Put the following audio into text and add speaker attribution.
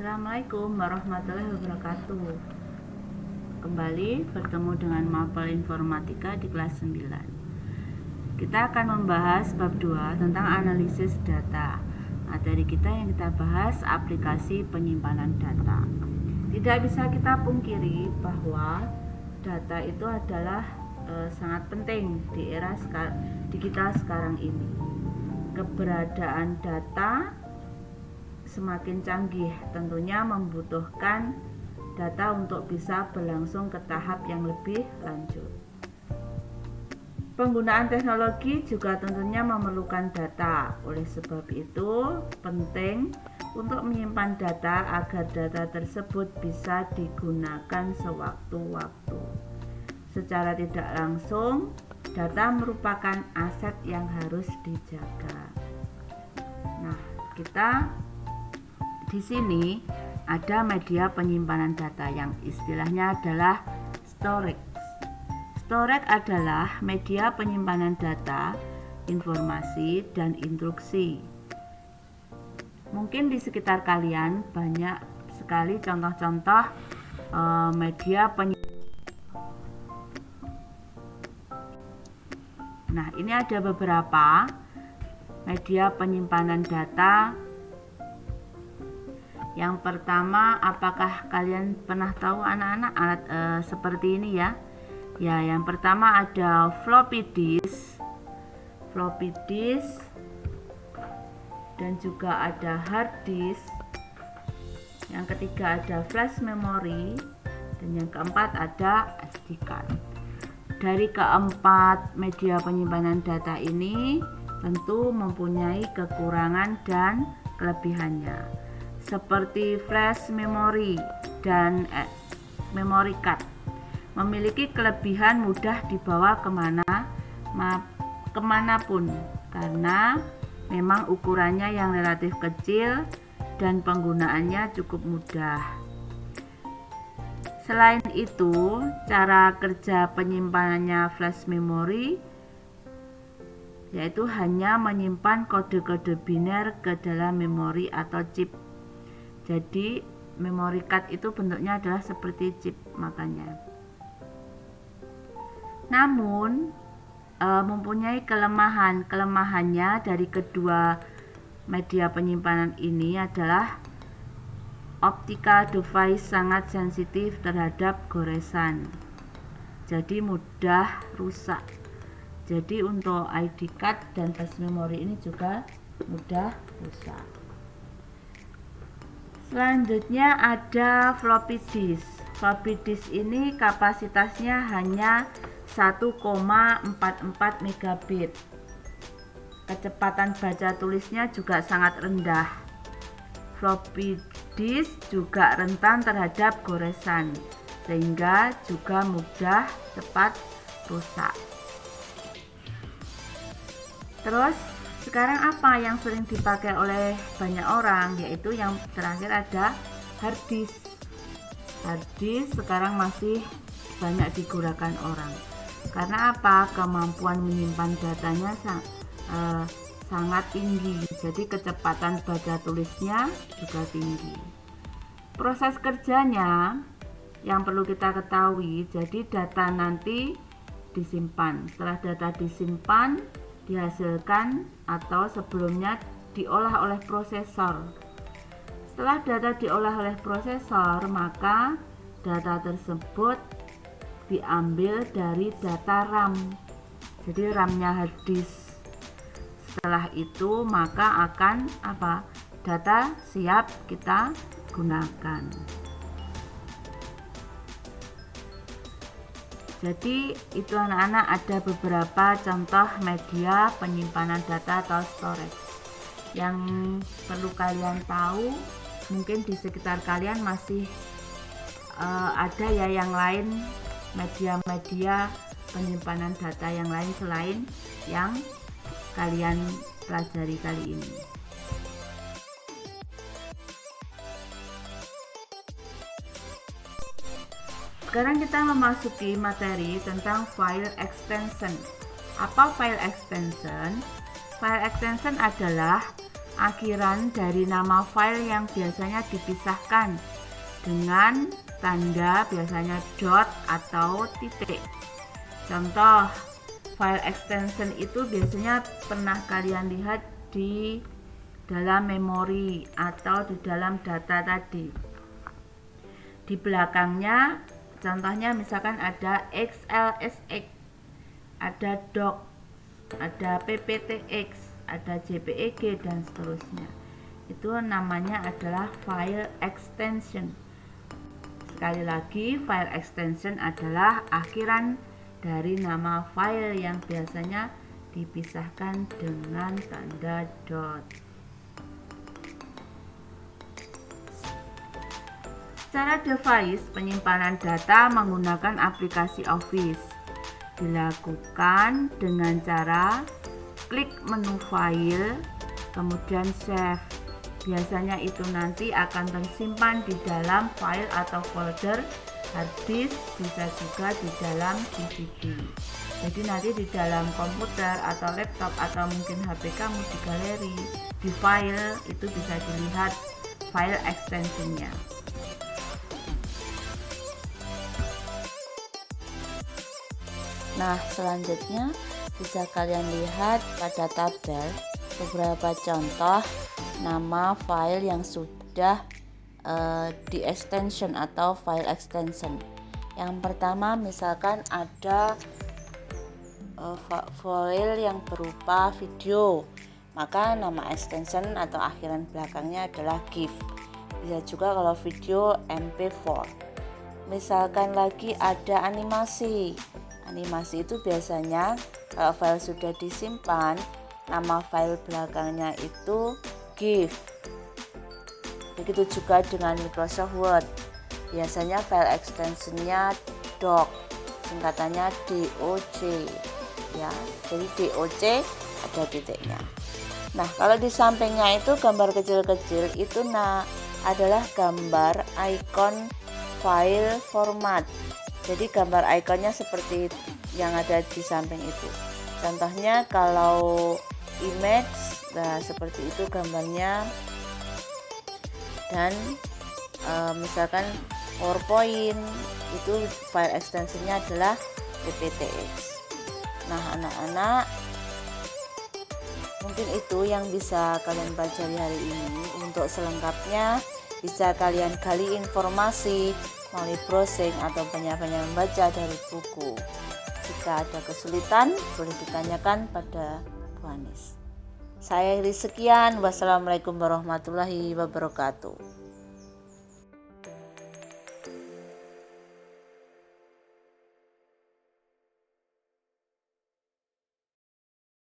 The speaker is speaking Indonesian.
Speaker 1: Assalamualaikum warahmatullahi wabarakatuh. Kembali bertemu dengan Mapel Informatika di kelas 9. Kita akan membahas bab 2 tentang analisis data. Materi kita yang kita bahas aplikasi penyimpanan data. Tidak bisa kita pungkiri bahwa data itu adalah sangat penting di era digital sekarang ini. Keberadaan data semakin canggih tentunya membutuhkan data untuk bisa berlangsung ke tahap yang lebih lanjut. Penggunaan teknologi juga tentunya memerlukan data. Oleh sebab itu, penting untuk menyimpan data agar data tersebut bisa digunakan sewaktu-waktu. Secara tidak langsung, data merupakan aset yang harus dijaga. Nah, kita di sini ada media penyimpanan data yang istilahnya adalah storage. Storage adalah media penyimpanan data, informasi, dan instruksi. Mungkin di sekitar kalian banyak sekali contoh-contoh media penyimpanan. Nah, ini ada beberapa media penyimpanan data. Yang pertama, apakah kalian pernah tahu anak-anak alat seperti ini ya? Ya, yang pertama ada floppy disk, dan juga ada hard disk. Yang ketiga ada flash memory, dan yang keempat ada SD card. Dari keempat media penyimpanan data ini tentu mempunyai kekurangan dan kelebihannya. Seperti flash memory dan memory card memiliki kelebihan mudah dibawa kemanapun karena memang ukurannya yang relatif kecil dan penggunaannya cukup mudah. Selain itu, cara kerja penyimpanannya flash memory yaitu hanya menyimpan kode-kode biner ke dalam memori atau chip. Jadi memory card itu bentuknya adalah seperti chip makanya. Namun mempunyai kelemahannya dari kedua media penyimpanan ini adalah optical device sangat sensitif terhadap goresan. Jadi mudah rusak. Jadi untuk ID card dan flash memory ini juga mudah rusak. Selanjutnya ada floppy disk. Floppy disk ini kapasitasnya hanya 1,44 megabit. Kecepatan baca tulisnya juga sangat rendah. Floppy disk juga rentan terhadap goresan, sehingga juga mudah cepat rusak. Terus sekarang apa yang sering dipakai oleh banyak orang, yaitu yang terakhir ada hard disk. Hard disk sekarang masih banyak digunakan orang. Karena apa? Kemampuan menyimpan datanya sangat tinggi. Jadi kecepatan baca tulisnya juga tinggi. Proses kerjanya yang perlu kita ketahui, jadi data nanti disimpan. Setelah data disimpan, dihasilkan atau sebelumnya diolah oleh prosesor. Setelah data diolah oleh prosesor, maka data tersebut diambil dari data RAM. Jadi RAM-nya hard disk. Setelah itu maka akan data siap kita gunakan. Jadi itu anak-anak ada beberapa contoh media penyimpanan data atau storage yang perlu kalian tahu. Mungkin di sekitar kalian masih ada ya yang lain, media-media penyimpanan data yang lain selain yang kalian pelajari kali ini. Sekarang kita memasuki materi tentang file extension. Apa file extension? File extension adalah akhiran dari nama file yang biasanya dipisahkan dengan tanda biasanya dot atau titik. Contoh, file extension itu biasanya pernah kalian lihat di dalam memori atau di dalam data tadi. Di belakangnya, contohnya misalkan ada XLSX, ada doc, ada PPTX, ada JPEG dan seterusnya. Itu namanya adalah file extension. Sekali lagi, file extension adalah akhiran dari nama file yang biasanya dipisahkan dengan tanda dot. Secara device, penyimpanan data menggunakan aplikasi Office dilakukan dengan cara klik menu file, kemudian save. Biasanya itu nanti akan tersimpan di dalam file atau folder hard disk, bisa juga di dalam DVD. Jadi nanti di dalam komputer atau laptop atau mungkin HP kamu di galeri, di file itu bisa dilihat file extensionnya. Nah, selanjutnya bisa kalian lihat pada tabel beberapa contoh nama file yang sudah di extension atau file extension. Yang pertama misalkan ada file yang berupa video, maka nama extension atau akhiran belakangnya adalah GIF. Bisa juga kalau video MP4. Misalkan lagi ada animasi itu biasanya kalau file sudah disimpan, nama file belakangnya itu GIF. Begitu juga dengan Microsoft Word, biasanya file extensionnya doc, singkatannya DOC ya. Jadi DOC ada titiknya. Nah, kalau di sampingnya itu gambar kecil-kecil itu adalah gambar icon file format. Jadi gambar ikonnya seperti yang ada di samping itu. Contohnya kalau image, nah seperti itu gambarnya. Dan misalkan PowerPoint itu file extensionnya adalah PPTX. Nah, anak-anak, mungkin itu yang bisa kalian pelajari hari ini. Untuk selengkapnya bisa kalian gali informasi melalui browsing atau banyak-banyak membaca dari buku. Jika ada kesulitan, boleh ditanyakan pada Bu Anis. Saya akhiri sekian. Wassalamualaikum warahmatullahi wabarakatuh.